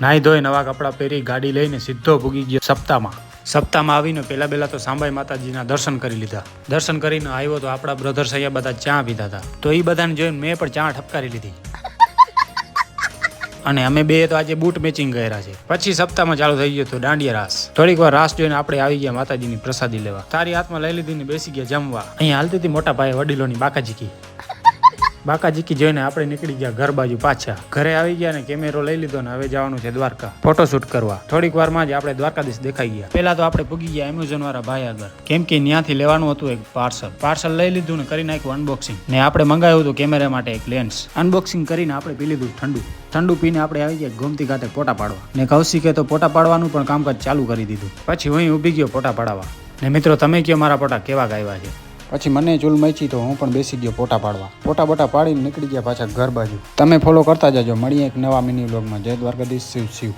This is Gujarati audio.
નાહી ધોઈ નવા કપડાં પહેરી ગાડી લઈને સીધો ભૂગી ગયો સપ્તાહમાં આવીને પહેલા તો સાંભાઈ માતાજીના દર્શન કરી લીધા. દર્શન કરીને આવ્યો તો આપણા બ્રધર્સ અહીંયા બધા ચા પીતા હતા. તો એ બધાને જોઈને મેં પણ ચા ઠપકારી લીધી અને અમે બે તો આજે બૂટ મેચિંગ કર્યા છે. પછી સપ્તાહમાં ચાલુ થઈ ગયો તો દાંડિયા રાસ. થોડીક વાર રાસ જોઈને આપણે આવી ગયા માતાજીની પ્રસાદી લેવા. તારી હાથમાં લઈ લીધી ને બેસી ગયા જમવા. અહીંયા હાલતી હતી મોટા ભાઈ વડીલોની બાકાજીકી જોઈને આપણે નીકળી ગયા ઘર બાજુ પાછા. ઘરે આવી ગયા ને કેમેરો લઈ લીધો ને હવે જવાનું છે દ્વારકા ફોટોશૂટ કરવા. થોડીક વારમાં જ આપણે દ્વારકાધીશ દેખાઈ ગયા. પેલા તો આપણે પૂગી ગયા એમેઝોન વાળા ભાઈ આગળ, કેમ કે ત્યાંથી લેવાનું હતું એક પાર્સલ લઈ લીધું ને કરી નાખ્યું અનબોક્સિંગ. ને આપણે મંગાવ્યું હતું કેમેરા માટે એક લેન્સ. અનબોક્સિંગ કરીને આપણે પી લીધું ઠંડુ પીને આપણે આવી ગયા ગોમતી ઘાટે ફોટા પાડવા. ને કૌશિકે તો ફોટા પાડવાનું પણ કામકાજ ચાલુ કરી દીધું. પછી હું ઊભી ગયો ફોટા પાડવા. ને મિત્રો તમે કયો મારા ફોટા કેવા આવ્યા છે. પછી મને ચૂલ મચી તો હું પણ બેસી ગયો ફોટા પાડવા. ફોટા પાડીને નીકળી ગયા પાછા ઘર બાજુ. તમે ફોલો કરતા જજો. મળીએ એક નવા મિની વ્લોગમાં. જય દ્વારકાધીશ. શિવ.